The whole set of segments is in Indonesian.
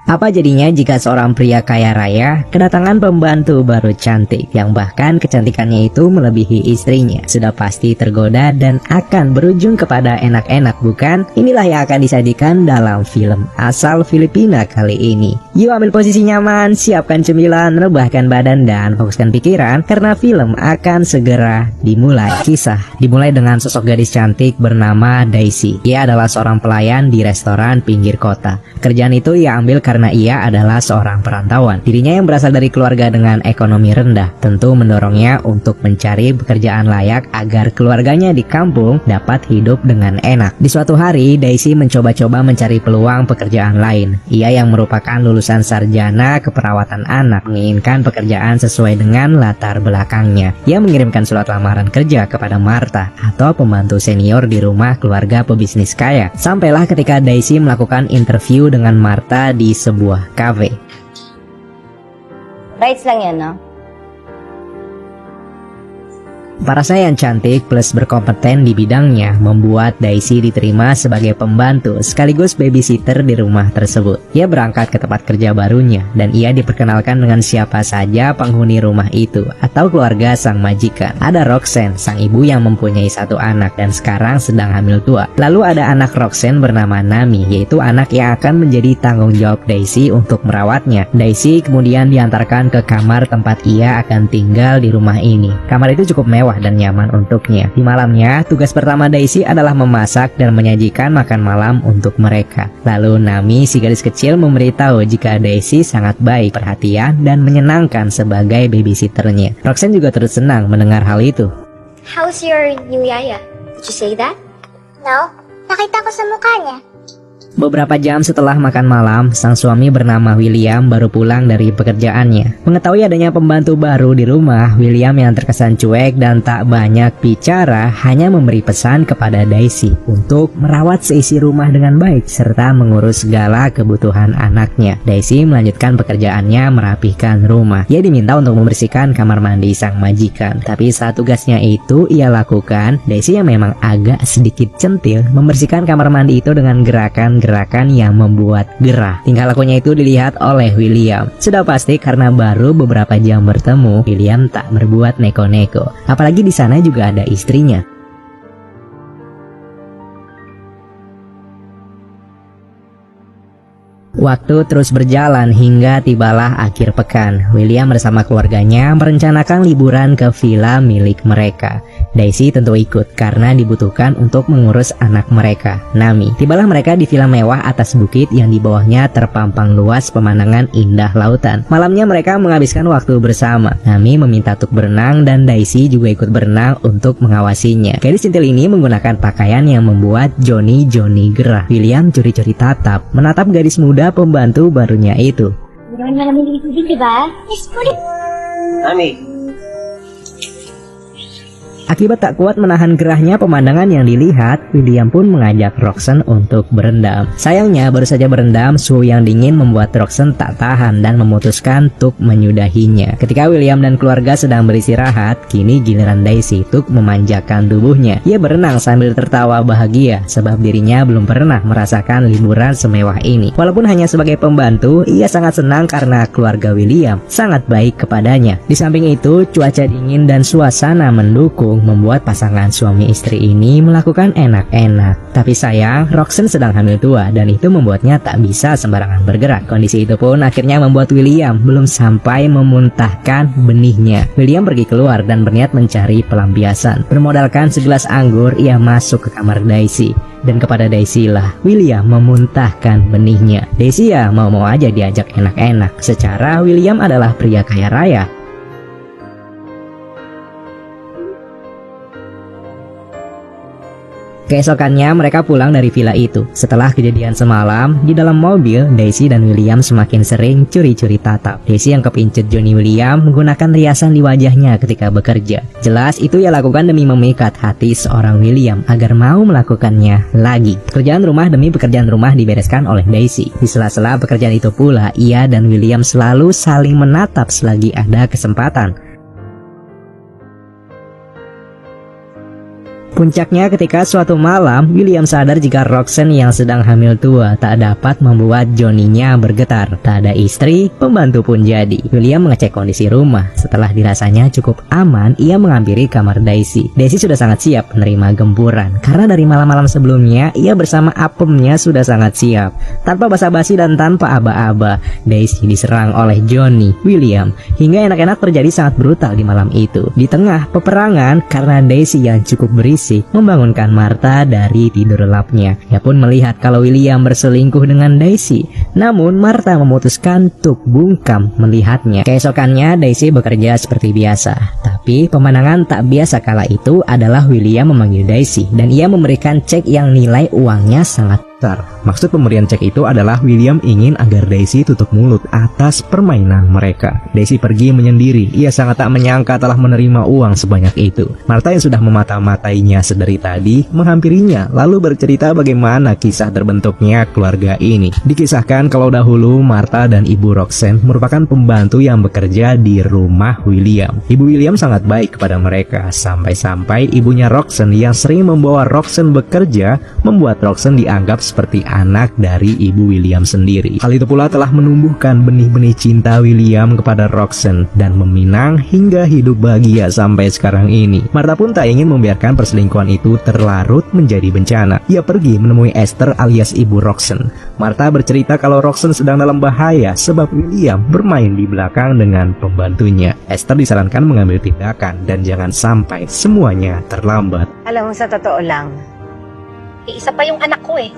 Apa jadinya jika seorang pria kaya raya kedatangan pembantu baru cantik yang bahkan kecantikannya itu melebihi istrinya? Sudah pasti tergoda dan akan berujung kepada enak-enak, bukan? Inilah yang akan disajikan dalam film asal Filipina kali ini. Yuk ambil posisi nyaman, siapkan cemilan, rebahkan badan dan fokuskan pikiran karena film akan segera dimulai. Kisah dimulai dengan sosok gadis cantik bernama Daisy. Ia adalah seorang pelayan di restoran pinggir kota. Kerjaan itu ia ambil karena ia adalah seorang perantauan. Dirinya yang berasal dari keluarga dengan ekonomi rendah tentu mendorongnya untuk mencari pekerjaan layak agar keluarganya di kampung dapat hidup dengan enak. Di suatu hari, Daisy mencoba-coba mencari peluang pekerjaan lain. Ia yang merupakan lulusan sarjana keperawatan anak menginginkan pekerjaan sesuai dengan latar belakangnya. Ia mengirimkan surat lamaran kerja kepada Martha atau pembantu senior di rumah keluarga pebisnis kaya. Sampailah ketika Daisy melakukan interview dengan Martha di sebuah kafe. Rights lang yan, no? Parasnya yang cantik plus berkompeten di bidangnya membuat Daisy diterima sebagai pembantu sekaligus babysitter di rumah tersebut. Ia berangkat ke tempat kerja barunya dan ia diperkenalkan dengan siapa saja penghuni rumah itu atau keluarga sang majikan. Ada Roxanne, sang ibu yang mempunyai satu anak dan sekarang sedang hamil tua. Lalu ada anak Roxanne bernama Nami, yaitu anak yang akan menjadi tanggung jawab Daisy untuk merawatnya. Daisy kemudian diantarkan ke kamar tempat ia akan tinggal di rumah ini. Kamar itu cukup mewah dan nyaman untuknya. Di malamnya, tugas pertama Daisy adalah memasak dan menyajikan makan malam untuk mereka. Lalu Nami, si gadis kecil, memberitahu jika Daisy sangat baik, perhatian, dan menyenangkan sebagai babysitternya. Roxanne juga turut senang mendengar hal itu. How's your new yaya? Did you say that? No, nakita ko sa mukha niya. Beberapa jam setelah makan malam, sang suami bernama William baru pulang dari pekerjaannya. Mengetahui adanya pembantu baru di rumah, William yang terkesan cuek dan tak banyak bicara hanya memberi pesan kepada Daisy untuk merawat seisi rumah dengan baik serta mengurus segala kebutuhan anaknya. Daisy melanjutkan pekerjaannya merapihkan rumah. Ia diminta untuk membersihkan kamar mandi sang majikan. Tapi saat tugasnya itu ia lakukan, Daisy yang memang agak sedikit centil membersihkan kamar mandi itu dengan gerakan yang membuat gerah. Tingkah lakunya itu dilihat oleh William. Sudah pasti karena baru beberapa jam bertemu, William tak berbuat neko-neko. Apalagi di sana juga ada istrinya. Waktu terus berjalan hingga tibalah akhir pekan. William bersama keluarganya merencanakan liburan ke villa milik mereka. Daisy tentu ikut karena dibutuhkan untuk mengurus anak mereka, Nami. Tibalah mereka di villa mewah atas bukit yang di bawahnya terpampang luas pemandangan indah lautan. Malamnya mereka menghabiskan waktu bersama. Nami meminta untuk berenang dan Daisy juga ikut berenang untuk mengawasinya. Gadis centil ini menggunakan pakaian yang membuat Johnny gerah. William curi-curi tatap menatap gadis muda pembantu barunya itu. Meron malamig ng tubig, di ba? Yes, kulit. Nami, Akibat tak kuat menahan gerahnya pemandangan yang dilihat, William pun mengajak Roxanne untuk berendam. Sayangnya baru saja berendam, suhu yang dingin membuat Roxanne tak tahan dan memutuskan untuk menyudahinya. Ketika William dan keluarga sedang beristirahat, kini giliran Daisy untuk memanjakan tubuhnya. Ia berenang sambil tertawa bahagia sebab dirinya belum pernah merasakan liburan semewah ini. Walaupun hanya sebagai pembantu, ia sangat senang karena keluarga William sangat baik kepadanya. Di samping itu, cuaca dingin dan suasana mendukung membuat pasangan suami istri ini melakukan enak-enak. Tapi sayang, Roxanne sedang hamil tua dan itu membuatnya tak bisa sembarangan bergerak. Kondisi itu pun akhirnya membuat William belum sampai memuntahkan benihnya. William pergi keluar dan berniat mencari pelampiasan. Bermodalkan segelas anggur, ia masuk ke kamar Daisy. Dan kepada Daisy lah William memuntahkan benihnya. Daisy ya mau-mau aja diajak enak-enak. Secara William adalah pria kaya raya. Keesokannya mereka pulang dari villa itu. Setelah kejadian semalam, di dalam mobil, Daisy dan William semakin sering curi-curi tatap. Daisy yang kepincut Johnny William menggunakan riasan di wajahnya ketika bekerja. Jelas itu ia lakukan demi memikat hati seorang William agar mau melakukannya lagi. Pekerjaan rumah demi pekerjaan rumah dibereskan oleh Daisy. Di sela-sela pekerjaan itu pula, ia dan William selalu saling menatap selagi ada kesempatan. Puncaknya ketika suatu malam, William sadar jika Roxanne yang sedang hamil tua tak dapat membuat Johnny-nya bergetar. Tak ada istri, pembantu pun jadi. William mengecek kondisi rumah. Setelah dirasanya cukup aman, ia menghampiri kamar Daisy. Daisy sudah sangat siap menerima gempuran, karena dari malam-malam sebelumnya, ia bersama apemnya sudah sangat siap. Tanpa basa-basi dan tanpa aba-aba, Daisy diserang oleh Johnny, William, hingga enak-enak terjadi sangat brutal di malam itu. Di tengah peperangan, karena Daisy yang cukup berisi membangunkan Martha dari tidur lelapnya. Ia pun melihat kalau William berselingkuh dengan Daisy. Namun Martha memutuskan untuk bungkam melihatnya. Keesokannya Daisy bekerja seperti biasa. Tapi pemandangan tak biasa kala itu adalah William memanggil Daisy dan ia memberikan cek yang nilai uangnya sangat besar. Maksud pemberian cek itu adalah William ingin agar Daisy tutup mulut atas permainan mereka. Daisy pergi menyendiri. Ia sangat tak menyangka telah menerima uang sebanyak itu. Martha yang sudah memata-matainya sedari tadi menghampirinya lalu bercerita bagaimana kisah terbentuknya keluarga ini. Dikisahkan kalau dahulu Martha dan Ibu Roxanne merupakan pembantu yang bekerja di rumah William. Ibu William sangat baik kepada mereka, sampai-sampai ibunya Roxanne yang sering membawa Roxanne bekerja membuat Roxanne dianggap seperti anak dari Ibu William sendiri. Hal itu pula telah menumbuhkan benih-benih cinta William kepada Roxanne dan meminang hingga hidup bahagia sampai sekarang ini. Martha pun tak ingin membiarkan perselingkuhan itu terlarut menjadi bencana. Ia pergi menemui Esther alias Ibu Roxanne. Martha bercerita kalau Roxanne sedang dalam bahaya sebab William bermain di belakang dengan pembantunya. Esther disarankan mengambil tindakan dan jangan sampai semuanya terlambat. Alam mo, sa totoo lang, Isa pa yung anak ko eh.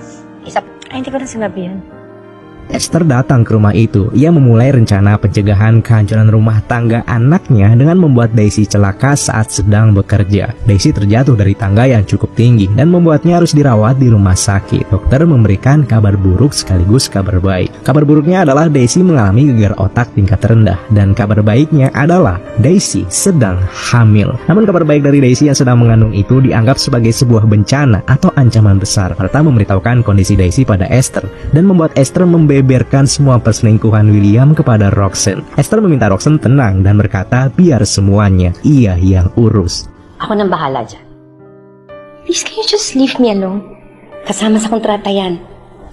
ay hindi ko na sinabi yan. Esther datang ke rumah itu. Ia memulai rencana pencegahan kehancuran rumah tangga anaknya dengan membuat Daisy celaka saat sedang bekerja. Daisy terjatuh dari tangga yang cukup tinggi dan membuatnya harus dirawat di rumah sakit. Dokter memberikan kabar buruk sekaligus kabar baik. Kabar buruknya adalah Daisy mengalami gegar otak tingkat rendah dan kabar baiknya adalah Daisy sedang hamil. Namun kabar baik dari Daisy yang sedang mengandung itu dianggap sebagai sebuah bencana atau ancaman besar. Martha memberitahukan kondisi Daisy pada Esther dan membuat Esther membeberkan semua perselingkuhan William kepada Roxanne. Esther meminta Roxanne tenang dan berkata biar semuanya ia yang urus. Ako nang bahala dyan. Please, can you just leave me alone? Kasama sa kontrata yan.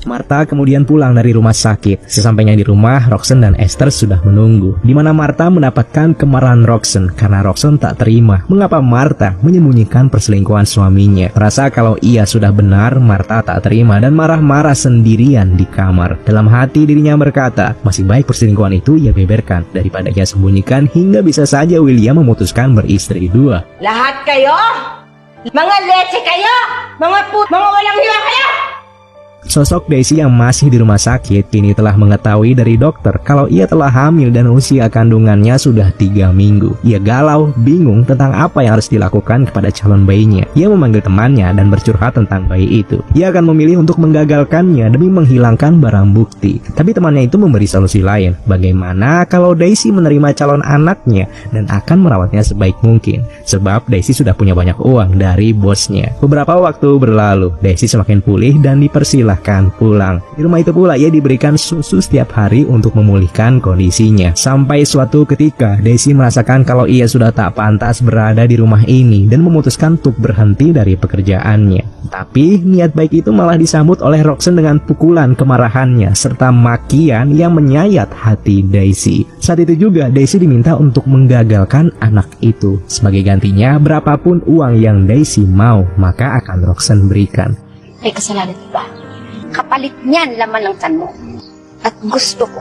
Martha kemudian pulang dari rumah sakit. Sesampainya di rumah, Roxanne dan Esther sudah menunggu, di mana Martha mendapatkan kemarahan Roxanne karena Roxanne tak terima mengapa Martha menyembunyikan perselingkuhan suaminya. Merasa kalau ia sudah benar, Martha tak terima dan marah-marah sendirian di kamar. Dalam hati dirinya berkata, masih baik perselingkuhan itu ia beberkan daripada ia sembunyikan hingga bisa saja William memutuskan beristri dua. Lahat kayo? Mga leche kayo? Mga walang hiwa kayo? Sosok Daisy yang masih di rumah sakit kini telah mengetahui dari dokter kalau ia telah hamil dan usia kandungannya sudah 3 minggu. Ia galau, bingung tentang apa yang harus dilakukan kepada calon bayinya. Ia memanggil temannya dan bercurhat tentang bayi itu. Ia akan memilih untuk menggagalkannya demi menghilangkan barang bukti. Tapi temannya itu memberi solusi lain. Bagaimana kalau Daisy menerima calon anaknya dan akan merawatnya sebaik mungkin? Sebab Daisy sudah punya banyak uang dari bosnya. Beberapa waktu berlalu, Daisy semakin pulih dan dipersilahkan pulang. Di rumah itu pula ia diberikan susu setiap hari untuk memulihkan kondisinya. Sampai suatu ketika Daisy merasakan kalau ia sudah tak pantas berada di rumah ini dan memutuskan untuk berhenti dari pekerjaannya. Tapi niat baik itu malah disambut oleh Roxanne dengan pukulan kemarahannya serta makian yang menyayat hati Daisy. Saat itu juga Daisy diminta untuk menggagalkan anak itu. Sebagai gantinya berapapun uang yang Daisy mau maka akan Roxanne berikan. May kasalanan ba? Kapalit niyan laman ng tiyan mo. At gusto ko.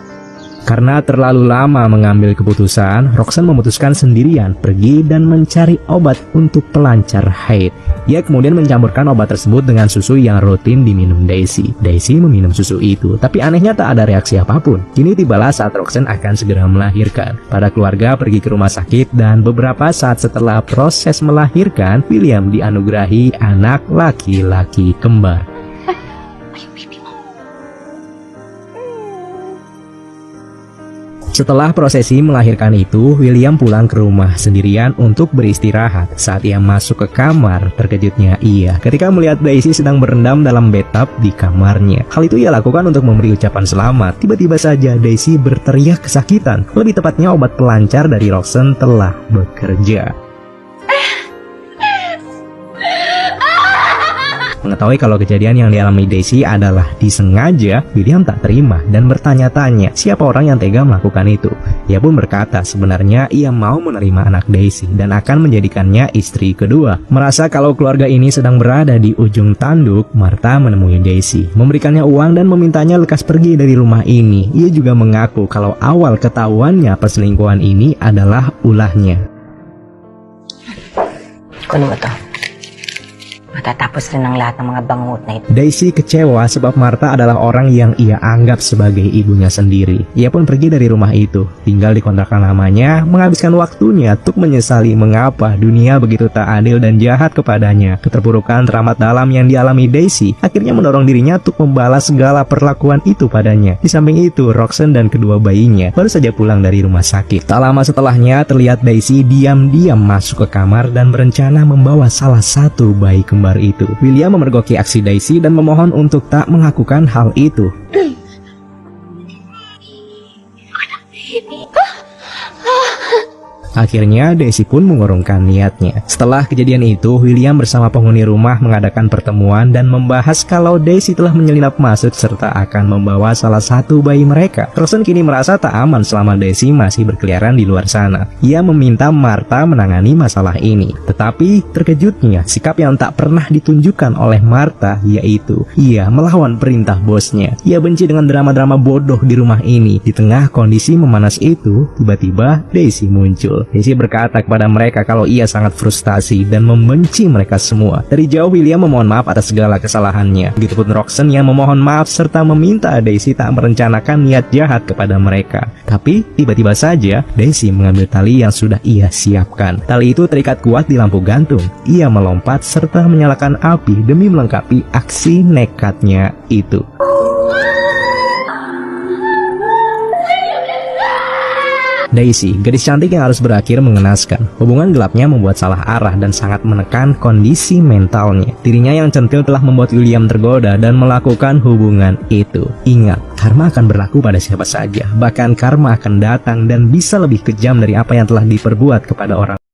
Karena terlalu lama mengambil keputusan, Roxanne memutuskan sendirian pergi dan mencari obat untuk pelancar haid. Ia kemudian mencampurkan obat tersebut dengan susu yang rutin diminum Daisy. Daisy meminum susu itu, tapi anehnya tak ada reaksi apapun. Kini tibalah saat Roxanne akan segera melahirkan. Para keluarga pergi ke rumah sakit dan beberapa saat setelah proses melahirkan, William dianugerahi anak laki-laki kembar. Setelah prosesi melahirkan itu, William pulang ke rumah sendirian untuk beristirahat. Saat ia masuk ke kamar, terkejutnya ia ketika melihat Daisy sedang berendam dalam bathtub di kamarnya. Hal itu ia lakukan untuk memberi ucapan selamat. Tiba-tiba saja Daisy berteriak kesakitan. Lebih tepatnya obat pelancar dari Roxanne telah bekerja. Mengetahui kalau kejadian yang dialami Daisy adalah disengaja, William tak terima dan bertanya-tanya siapa orang yang tega melakukan itu. Ia pun berkata sebenarnya ia mau menerima anak Daisy dan akan menjadikannya istri kedua. Merasa kalau keluarga ini sedang berada di ujung tanduk, Martha menemui Daisy, memberikannya uang dan memintanya lekas pergi dari rumah ini. Ia juga mengaku kalau awal ketahuannya perselingkuhan ini adalah ulahnya. Kunin mo to. Matatapos rin ang lahat ng mga bangungot na ito. Daisy kecewa sebab Martha adalah orang yang ia anggap sebagai ibunya sendiri. Ia pun pergi dari rumah itu, tinggal di kontrakan lamanya, menghabiskan waktunya untuk menyesali mengapa dunia begitu tak adil dan jahat kepadanya. Keterpurukan teramat dalam yang dialami Daisy akhirnya mendorong dirinya untuk membalas segala perlakuan itu padanya. Di samping itu, Roxanne dan kedua bayinya baru saja pulang dari rumah sakit. Tak lama setelahnya, terlihat Daisy diam-diam masuk ke kamar dan berencana membawa salah satu bayi kembar itu. William memergoki aksi Daisy dan memohon untuk tak melakukan hal itu. Akhirnya Daisy pun mengurungkan niatnya. Setelah kejadian itu, William bersama penghuni rumah mengadakan pertemuan dan membahas kalau Daisy telah menyelinap masuk serta akan membawa salah satu bayi mereka. Roxanne kini merasa tak aman selama Daisy masih berkeliaran di luar sana. Ia meminta Martha menangani masalah ini. Tetapi terkejutnya, sikap yang tak pernah ditunjukkan oleh Martha yaitu ia melawan perintah bosnya. Ia benci dengan drama-drama bodoh di rumah ini. Di tengah kondisi memanas itu, tiba-tiba Daisy muncul. Daisy berkata kepada mereka kalau ia sangat frustasi dan membenci mereka semua. Dari jauh William memohon maaf atas segala kesalahannya. Begitupun Roxanne yang memohon maaf serta meminta Daisy tak merencanakan niat jahat kepada mereka. Tapi tiba-tiba saja Daisy mengambil tali yang sudah ia siapkan. Tali itu terikat kuat di lampu gantung. Ia melompat serta menyalakan api demi melengkapi aksi nekatnya itu. Daisy, gadis cantik yang harus berakhir mengenaskan. Hubungan gelapnya membuat salah arah dan sangat menekan kondisi mentalnya. Dirinya yang centil telah membuat William tergoda dan melakukan hubungan itu. Ingat, karma akan berlaku pada siapa saja. Bahkan karma akan datang dan bisa lebih kejam dari apa yang telah diperbuat kepada orang.